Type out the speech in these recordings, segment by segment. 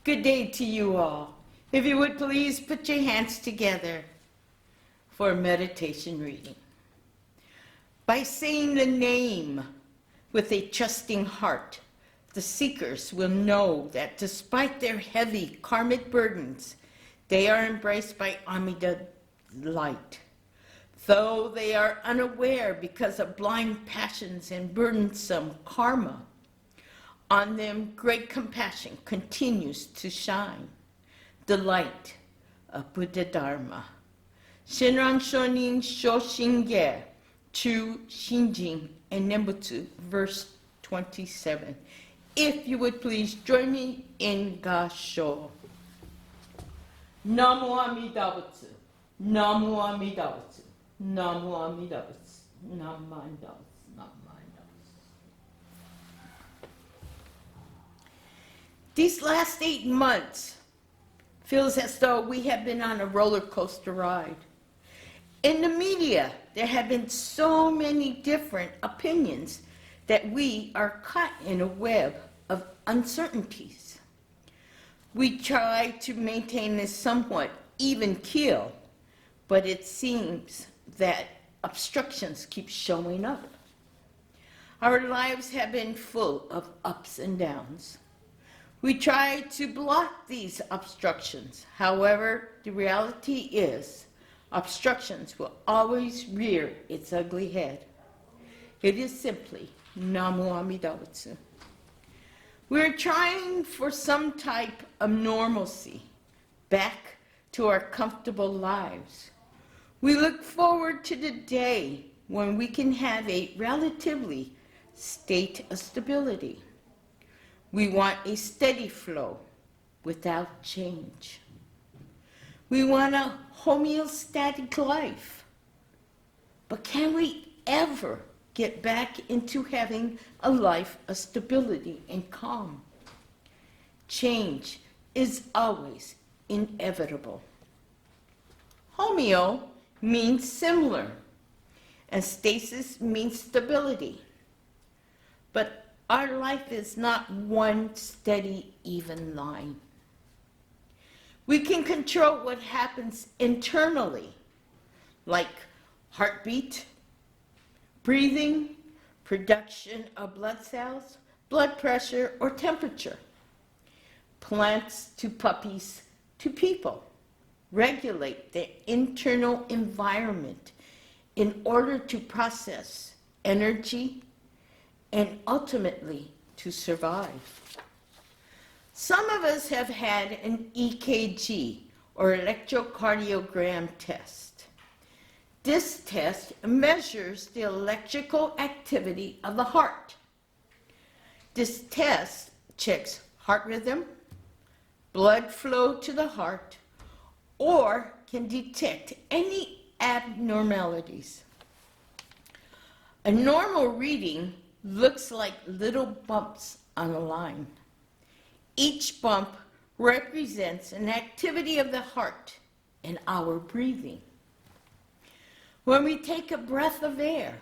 Good day to you all. If you would please put your hands together for a meditation reading. By saying the name with a trusting heart, the seekers will know that despite their heavy karmic burdens, they are embraced by Amida light. Though they are unaware because of blind passions and burdensome karma, on them great compassion continues to shine. The light of Buddha Dharma. Shinran Shonin Shoshinge, Chu Shinjin and Nembutsu, verse 27. If you would please join me in Gasho. Namo Amida Butsu, Namo Amida Butsu, Namo Amida Butsu, Namo Amida Butsu, Namo Amida Butsu. These last 8 months feels as though we have been on a roller coaster ride. In the media, there have been so many different opinions that we are caught in a web of uncertainties. We try to maintain a somewhat even keel, but it seems that obstructions keep showing up. Our lives have been full of ups and downs. We try to block these obstructions. However, the reality is obstructions will always rear its ugly head. It is simply Namo Amida Butsu. We're trying for some type of normalcy, back to our comfortable lives. We look forward to the day when we can have a relatively state of stability. We want a steady flow without change. We want a homeostatic life. But can we ever get back into having a life of stability and calm? Change is always inevitable. Homeo means similar, and stasis means stability. But our life is not one steady, even line. We can control what happens internally, like heartbeat, breathing, production of blood cells, blood pressure, or temperature. Plants to puppies to people regulate their internal environment in order to process energy and ultimately to survive. Some of us have had an EKG or electrocardiogram test. This test measures the electrical activity of the heart. This test checks heart rhythm, blood flow to the heart, or can detect any abnormalities. A normal reading looks like little bumps on a line. Each bump represents an activity of the heart and our breathing. When we take a breath of air,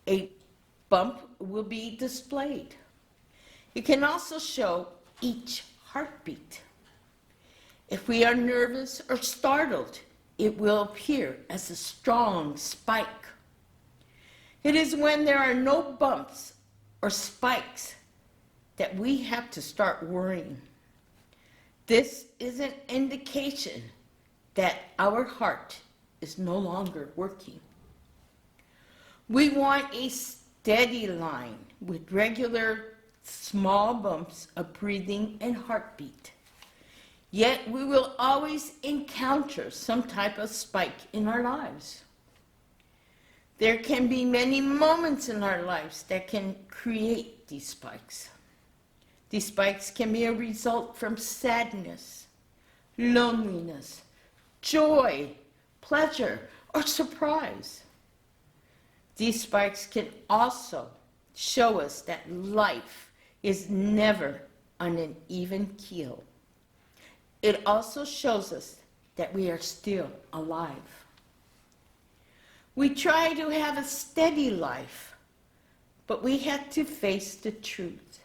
a bump will be displayed. It can also show each heartbeat. If we are nervous or startled, it will appear as a strong spike. It is when there are no bumps or spikes that we have to start worrying. This is an indication that our heart is no longer working. We want a steady line with regular small bumps of breathing and heartbeat. Yet we will always encounter some type of spike in our lives. There can be many moments in our lives that can create these spikes. These spikes can be a result from sadness, loneliness, joy, pleasure, or surprise. These spikes can also show us that life is never on an even keel. It also shows us that we are still alive. We try to have a steady life, but we have to face the truth.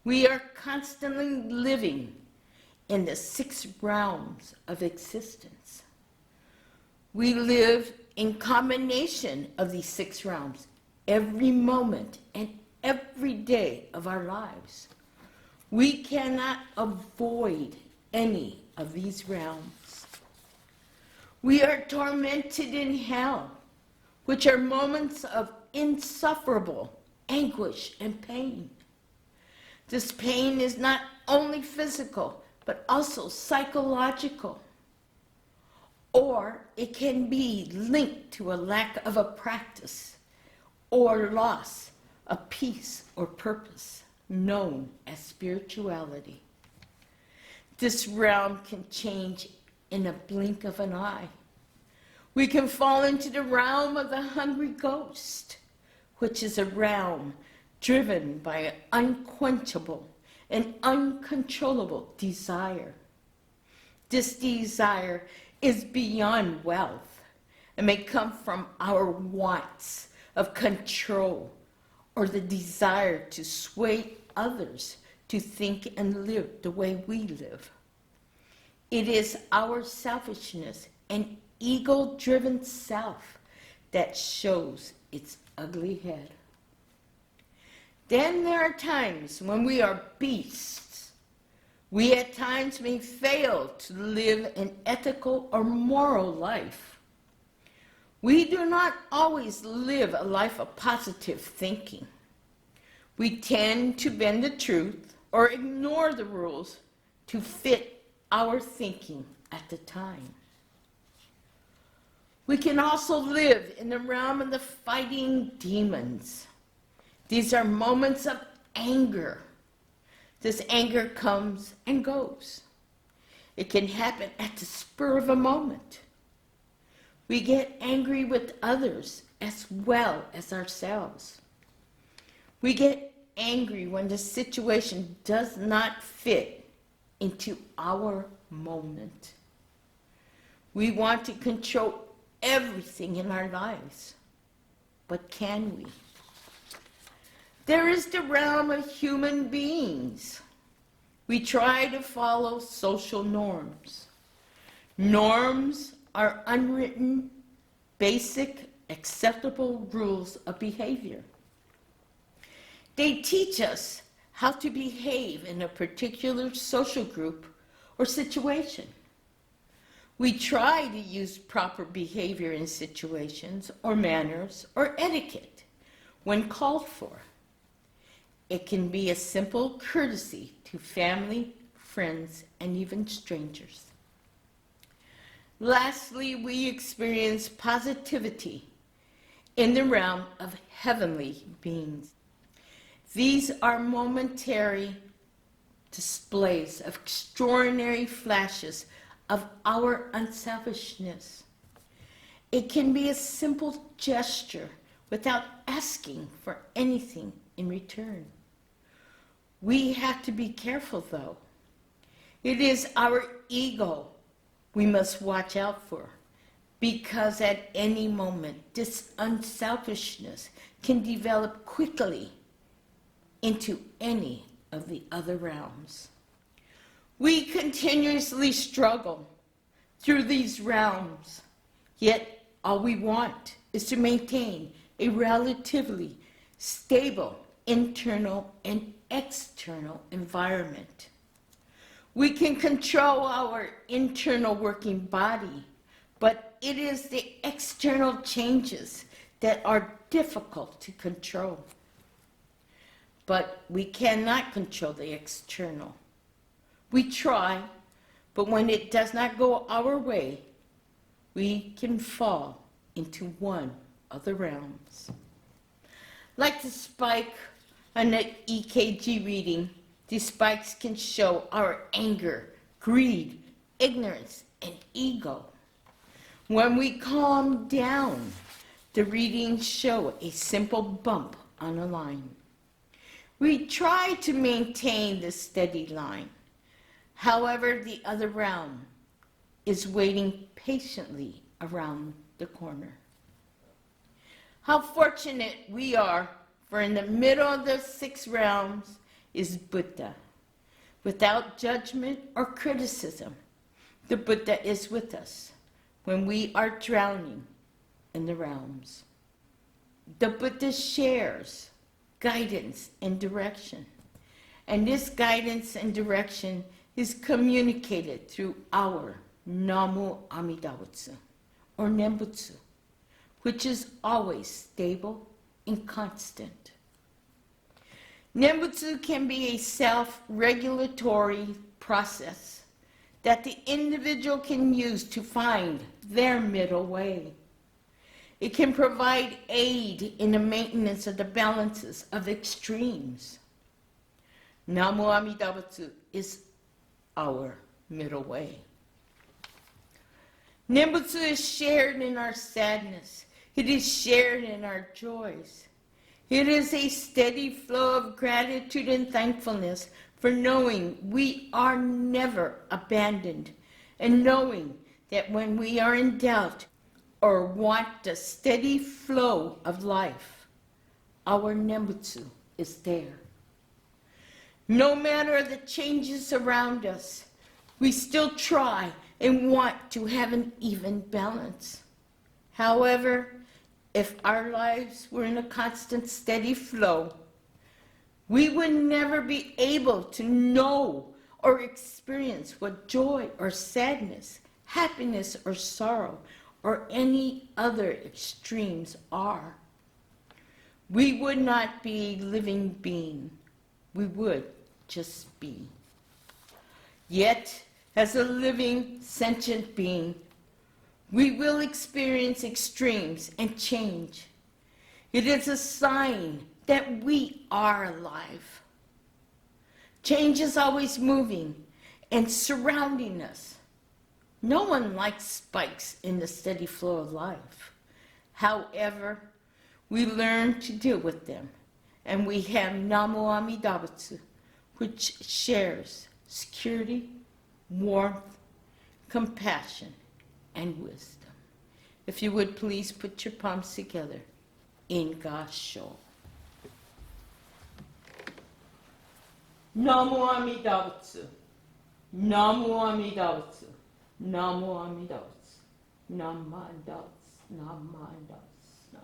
We are constantly living in the 6 realms of existence. We live in combination of these 6 realms every moment and every day of our lives. We cannot avoid any of these realms. We are tormented in hell, which are moments of insufferable anguish and pain. This pain is not only physical, but also psychological. Or it can be linked to a lack of a practice or loss of peace or purpose, known as spirituality. This realm can change in a blink of an eye. We can fall into the realm of the hungry ghost, which is a realm driven by an unquenchable and uncontrollable desire. This desire is beyond wealth and may come from our wants of control or the desire to sway others to think and live the way we live. It is our selfishness and ego-driven self that shows its ugly head. Then there are times when we are beasts. We at times may fail to live an ethical or moral life. We do not always live a life of positive thinking. We tend to bend the truth or ignore the rules to fit our thinking at the time. We can also live in the realm of the fighting demons. These are moments of anger. This anger comes and goes. It can happen at the spur of a moment. We get angry with others as well as ourselves. We get angry when the situation does not fit into our moment. We want to control everything in our lives, but can we? There is the realm of human beings. We try to follow social norms. Norms are unwritten, basic, acceptable rules of behavior. They teach us how to behave in a particular social group or situation. We try to use proper behavior in situations or manners or etiquette when called for. It can be a simple courtesy to family, friends, and even strangers. Lastly, we experience positivity in the realm of heavenly beings. These are momentary displays of extraordinary flashes of our unselfishness. It can be a simple gesture without asking for anything in return. We have to be careful, though. It is our ego we must watch out for, because at any moment this unselfishness can develop quickly into any of the other realms. We continuously struggle through these realms, yet all we want is to maintain a relatively stable internal and external environment. We can control our internal working body, but it is the external changes that are difficult to control. But we cannot control the external. We try, but when it does not go our way, we can fall into one of the realms. Like the spike on an EKG reading, these spikes can show our anger, greed, ignorance, and ego. When we calm down, the readings show a simple bump on a line. We try to maintain the steady line. However, the other realm is waiting patiently around the corner. How fortunate we are, for in the middle of the 6 realms is Buddha. Without judgment or criticism, the Buddha is with us when we are drowning in the realms. The Buddha shares guidance and direction, and this guidance and direction is communicated through our Namu Amida Butsu, or Nembutsu, which is always stable and constant. Nembutsu can be a self-regulatory process that the individual can use to find their middle way. It can provide aid in the maintenance of the balances of extremes. Namu Amida Butsu is our middle way. Nembutsu is shared in our sadness. It is shared in our joys. It is a steady flow of gratitude and thankfulness for knowing we are never abandoned, and knowing that when we are in doubt or want the steady flow of life, our Nembutsu is there. No matter the changes around us, we still try and want to have an even balance. However, if our lives were in a constant, steady flow, we would never be able to know or experience what joy or sadness, happiness or sorrow, or any other extremes are. We would not be a living being. We would just be. Yet, as a living, sentient being, we will experience extremes and change. It is a sign that we are alive. Change is always moving and surrounding us. No one likes spikes in the steady flow of life. However, we learn to deal with them, and we have Namu Amida Butsu, which shares security, warmth, compassion, and wisdom. If you would please put your palms together in Gasho. Namu Amida Butsu. Namu Amida Butsu. Namu Amida Butsu. Namu Amida Butsu. Namu Amida Butsu.